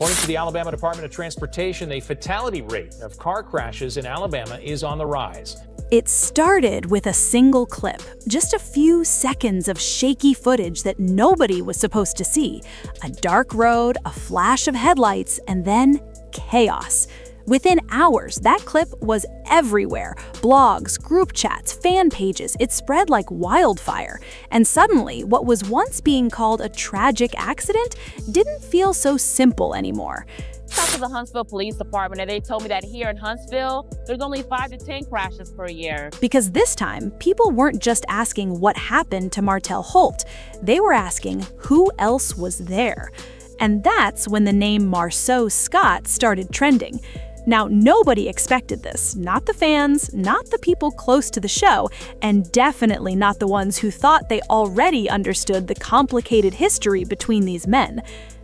According to the Alabama Department of Transportation, the fatality rate of car crashes in Alabama is on the rise. It started with a single clip, just a few seconds of shaky footage that nobody was supposed to see. A dark road, a flash of headlights, and then chaos. Within hours, that clip was everywhere. Blogs, group chats, fan pages, it spread like wildfire. And suddenly, what was once being called a tragic accident didn't feel so simple anymore. I talked to the Huntsville Police Department and they told me that here in Huntsville, there's only 5 to 10 crashes per year. Because this time, people weren't just asking what happened to Martell Holt. They were asking who else was there. And that's when the name Marsau Scott started trending. Now, nobody expected this, not the fans, not the people close to the show, and definitely not the ones who thought they already understood the complicated history between these men.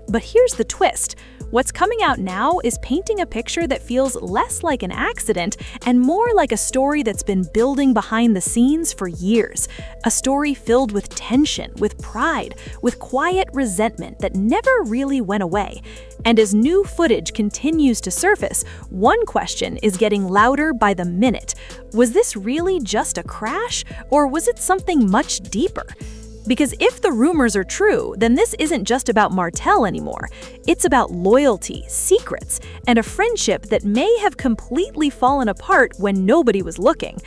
But here's the twist. What's coming out now is painting a picture that feels less like an accident and more like a story that's been building behind the scenes for years. A story filled with tension, with pride, with quiet resentment that never really went away. And as new footage continues to surface, one question is getting louder by the minute. Was this really just a crash, or was it something much deeper? Because if the rumors are true, then this isn't just about Martell anymore. It's about loyalty, secrets, and a friendship that may have completely fallen apart when nobody was looking.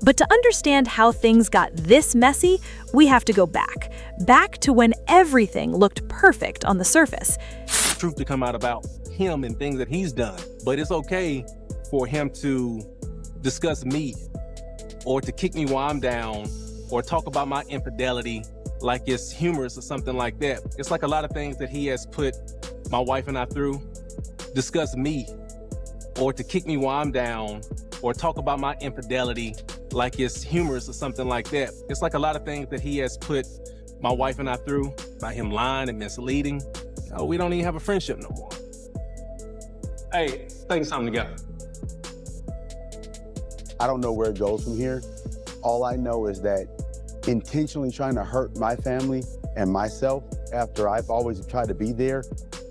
But to understand how things got this messy, we have to go back to when everything looked perfect on the surface. Truth to come out about him and things that he's done. But it's okay for him to discuss me or to kick me while I'm down or talk about my infidelity like it's humorous or something like that. It's like a lot of things that he has put my wife and I through. Discuss me or to kick me while I'm down or talk about my infidelity like it's humorous or something like that. It's like a lot of things that he has put my wife and I through by him lying and misleading. We don't even have a friendship no more. Hey, things something together. I don't know where it goes from here. All I know is that intentionally trying to hurt my family and myself after I've always tried to be there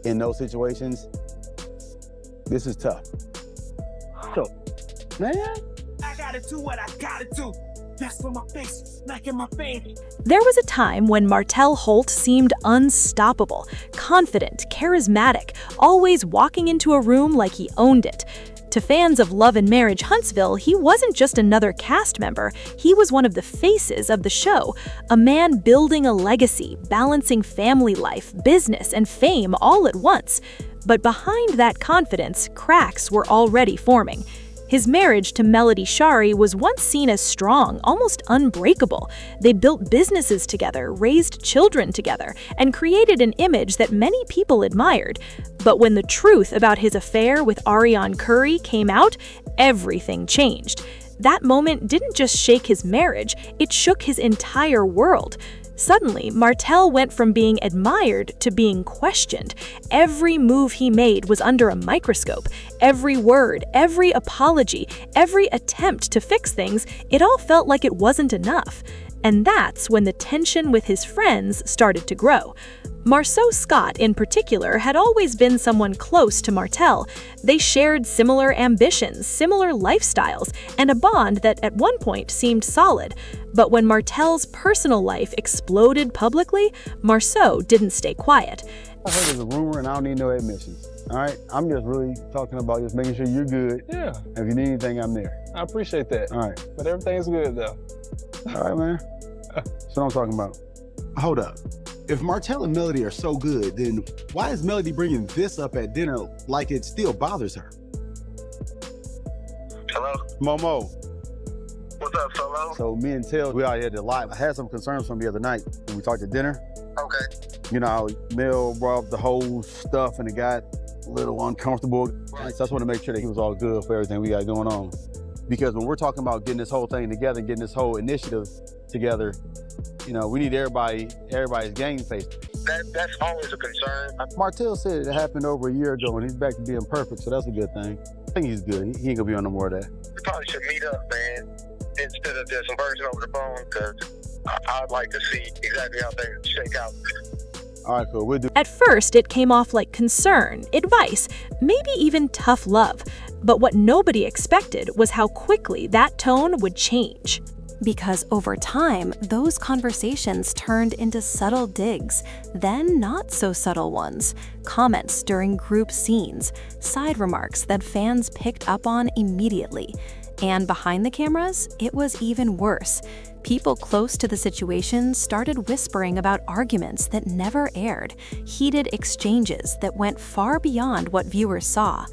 in those situations, this is tough. So, man, I gotta do what I gotta do. That's for my face, like in my face. There was a time when Martell Holt seemed unstoppable, confident, charismatic, always walking into a room like he owned it. To fans of Love and Marriage Huntsville, he wasn't just another cast member, he was one of the faces of the show, a man building a legacy, balancing family life, business, and fame all at once. But behind that confidence, cracks were already forming. His marriage to Melody Shari was once seen as strong, almost unbreakable. They built businesses together, raised children together, and created an image that many people admired. But when the truth about his affair with Ariane Curry came out, everything changed. That moment didn't just shake his marriage, it shook his entire world. Suddenly, Martell went from being admired to being questioned. Every move he made was under a microscope. Every word, every apology, every attempt to fix things, it all felt like it wasn't enough. And that's when the tension with his friends started to grow. Marsau Scott, in particular, had always been someone close to Martell. They shared similar ambitions, similar lifestyles, and a bond that at one point seemed solid. But when Martell's personal life exploded publicly, Marsau didn't stay quiet. I heard there's a rumor and I don't need no admissions. All right, I'm just really talking about just making sure you're good. Yeah. And if you need anything, I'm there. I appreciate that. All right. But everything's good though. All right, man. That's what I'm talking about. Hold up. If Martell and Melody are so good, then why is Melody bringing this up at dinner like it still bothers her? Hello? Momo. What's up, Solo? So me and Tell, we out here the live. I had some concerns from the other night when we talked at dinner. Okay. You know how Mel brought up the whole stuff and it got a little uncomfortable. Right. So I just want to make sure that he was all good for everything we got going on. Because when we're talking about getting this whole thing together, getting this whole initiative together, you know, we need everybody's game face. That's always a concern. Martell said it happened over a year ago and he's back to being perfect, so that's a good thing. I think he's good. He ain't gonna be on no more of that. We probably should meet up, man, instead of just conversing over the phone, because I'd like to see exactly how things shake out. All right, cool. We'll do. At first, it came off like concern, advice, maybe even tough love. But what nobody expected was how quickly that tone would change. Because over time, those conversations turned into subtle digs, then not so subtle ones, comments during group scenes, side remarks that fans picked up on immediately. And behind the cameras, it was even worse. People close to the situation started whispering about arguments that never aired, heated exchanges that went far beyond what viewers saw.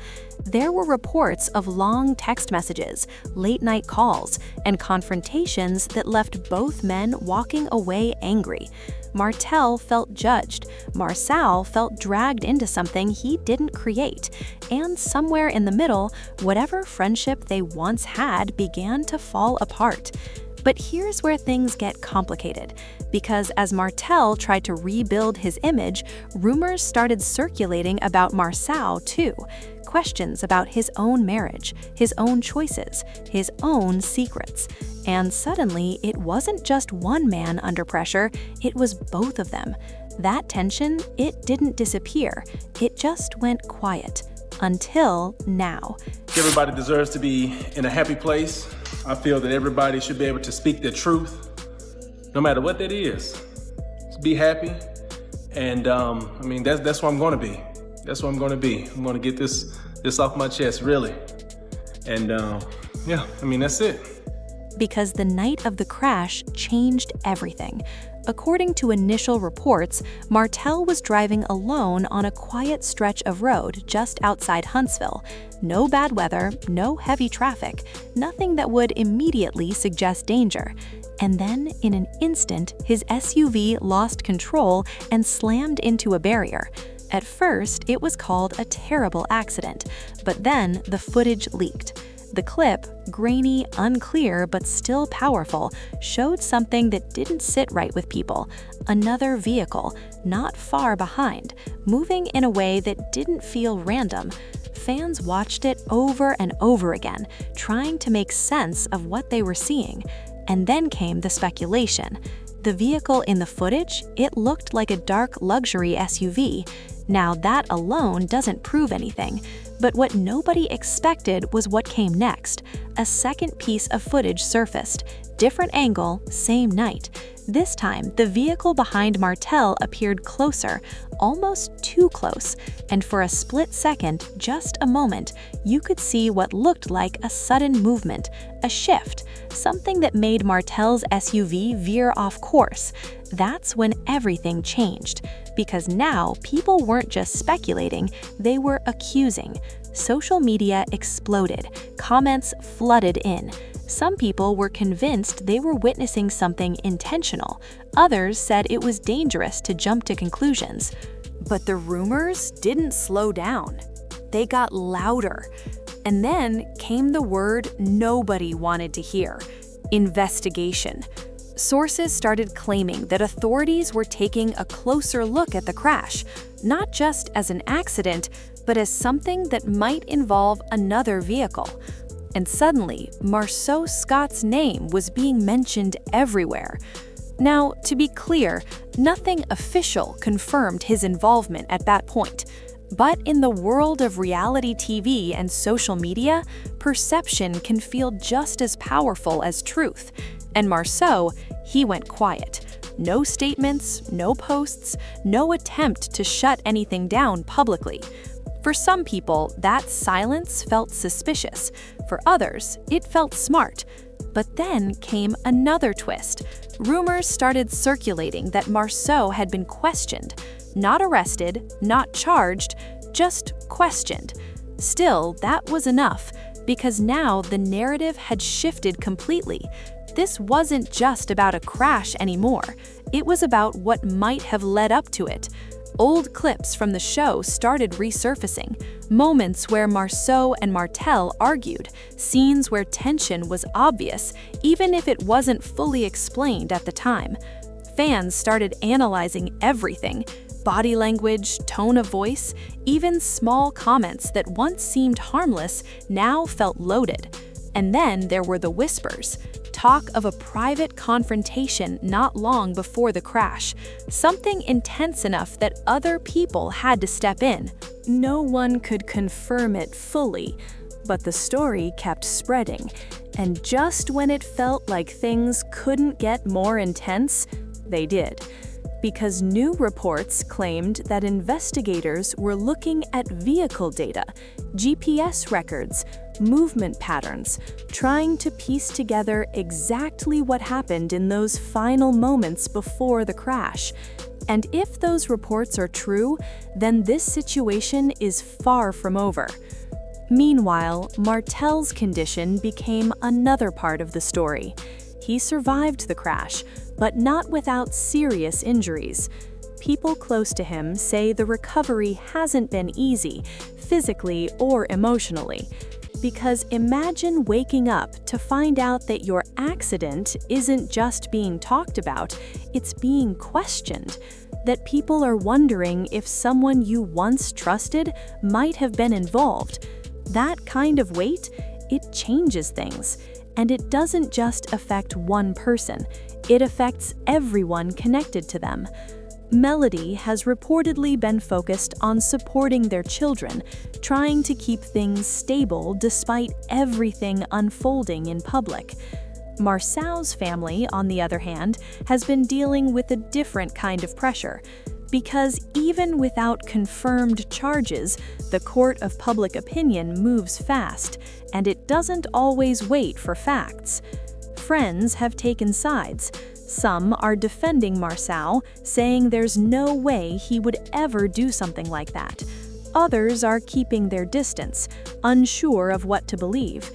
There were reports of long text messages, late-night calls, and confrontations that left both men walking away angry. Martell felt judged, Marsau felt dragged into something he didn't create, and somewhere in the middle, whatever friendship they once had began to fall apart. But here's where things get complicated, because as Martell tried to rebuild his image, rumors started circulating about Marsau too. Questions about his own marriage, his own choices, his own secrets. And suddenly, it wasn't just one man under pressure, it was both of them. That tension, it didn't disappear, it just went quiet. Until now. Everybody deserves to be in a happy place. I feel that everybody should be able to speak their truth, no matter what that is. Just be happy, and that's where I'm going to be. That's where I'm going to be. I'm going to get this off my chest, really. And that's it. Because the night of the crash changed everything. According to initial reports, Martell was driving alone on a quiet stretch of road just outside Huntsville. No bad weather, no heavy traffic, nothing that would immediately suggest danger. And then, in an instant, his SUV lost control and slammed into a barrier. At first, it was called a terrible accident, but then the footage leaked. The clip, grainy, unclear, but still powerful, showed something that didn't sit right with people. Another vehicle, not far behind, moving in a way that didn't feel random. Fans watched it over and over again, trying to make sense of what they were seeing. And then came the speculation. The vehicle in the footage, it looked like a dark luxury SUV. Now that alone doesn't prove anything. But what nobody expected was what came next. A second piece of footage surfaced. Different angle, same night. This time, the vehicle behind Martell appeared closer, almost too close, and for a split second, just a moment, you could see what looked like a sudden movement, a shift, something that made Martell's SUV veer off course. That's when everything changed, because now people weren't just speculating, they were accusing. Social media exploded, comments flooded in. Some people were convinced they were witnessing something intentional. Others said it was dangerous to jump to conclusions. But the rumors didn't slow down. They got louder. And then came the word nobody wanted to hear: investigation. Sources started claiming that authorities were taking a closer look at the crash, not just as an accident, but as something that might involve another vehicle. And suddenly, Marsau Scott's name was being mentioned everywhere. Now, to be clear, nothing official confirmed his involvement at that point. But in the world of reality TV and social media, perception can feel just as powerful as truth. And Marsau, he went quiet. No statements, no posts, no attempt to shut anything down publicly. For some people, that silence felt suspicious. For others, it felt smart. But then came another twist. Rumors started circulating that Marsau had been questioned. Not arrested, not charged, just questioned. Still, that was enough, because now the narrative had shifted completely. This wasn't just about a crash anymore. It was about what might have led up to it. Old clips from the show started resurfacing, moments where Marsau and Martell argued, scenes where tension was obvious, even if it wasn't fully explained at the time. Fans started analyzing everything: body language, tone of voice, even small comments that once seemed harmless now felt loaded. And then there were the whispers. talk of a private confrontation not long before the crash, something intense enough that other people had to step in. No one could confirm it fully, but the story kept spreading, and just when it felt like things couldn't get more intense, they did. Because new reports claimed that investigators were looking at vehicle data, GPS records, movement patterns, trying to piece together exactly what happened in those final moments before the crash. And if those reports are true, then this situation is far from over. Meanwhile, Martell's condition became another part of the story. He survived the crash, but not without serious injuries. People close to him say the recovery hasn't been easy, physically or emotionally. Because imagine waking up to find out that your accident isn't just being talked about, it's being questioned. That people are wondering if someone you once trusted might have been involved. That kind of weight, it changes things. And it doesn't just affect one person, it affects everyone connected to them. Melody has reportedly been focused on supporting their children, trying to keep things stable despite everything unfolding in public. Marsau's family, on the other hand, has been dealing with a different kind of pressure. Because even without confirmed charges, the court of public opinion moves fast, and it doesn't always wait for facts. Friends have taken sides. Some are defending Marsau, saying there's no way he would ever do something like that. Others are keeping their distance, unsure of what to believe.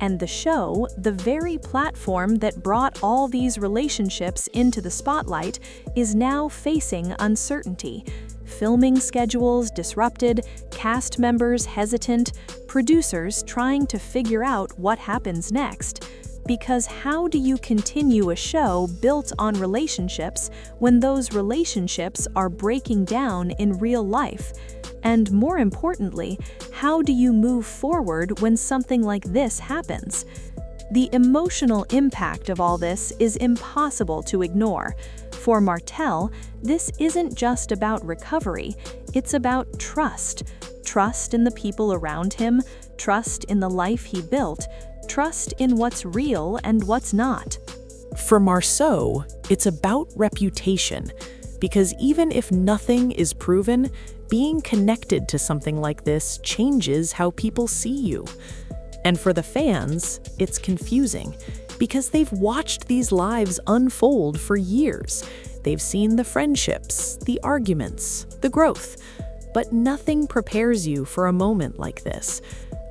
And the show, the very platform that brought all these relationships into the spotlight, is now facing uncertainty. Filming schedules disrupted, cast members hesitant, producers trying to figure out what happens next. Because how do you continue a show built on relationships when those relationships are breaking down in real life? And more importantly, how do you move forward when something like this happens? The emotional impact of all this is impossible to ignore. For Martell, this isn't just about recovery, it's about trust. Trust in the people around him, trust in the life he built, trust in what's real and what's not. For Marsau, it's about reputation, because even if nothing is proven, being connected to something like this changes how people see you. And for the fans, it's confusing, because they've watched these lives unfold for years. They've seen the friendships, the arguments, the growth, but nothing prepares you for a moment like this.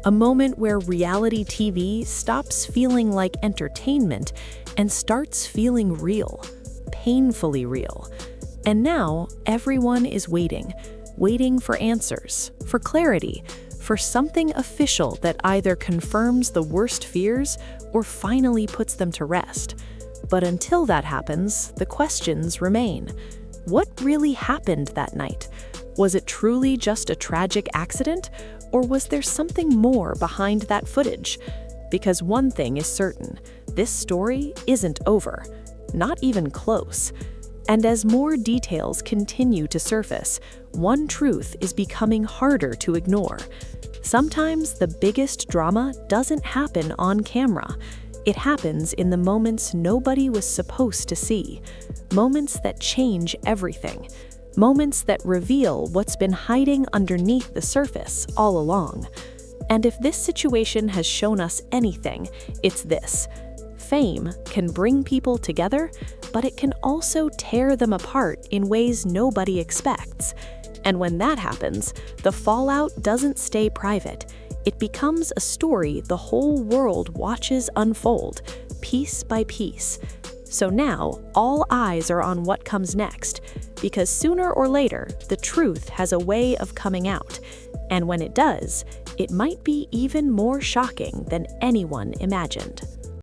A moment where reality TV stops feeling like entertainment and starts feeling real, painfully real. And now everyone is waiting for answers, for clarity, for something official that either confirms the worst fears or finally puts them to rest. But until that happens, the questions remain. What really happened that night? Was it truly just a tragic accident, or was there something more behind that footage? Because one thing is certain, this story isn't over, not even close. And as more details continue to surface, one truth is becoming harder to ignore. Sometimes the biggest drama doesn't happen on camera. It happens in the moments nobody was supposed to see. Moments that change everything. Moments that reveal what's been hiding underneath the surface all along. And if this situation has shown us anything, it's this. Fame can bring people together, but it can also tear them apart in ways nobody expects. And when that happens, the fallout doesn't stay private. It becomes a story the whole world watches unfold, piece by piece. So now, all eyes are on what comes next, because sooner or later, the truth has a way of coming out. And when it does, it might be even more shocking than anyone imagined.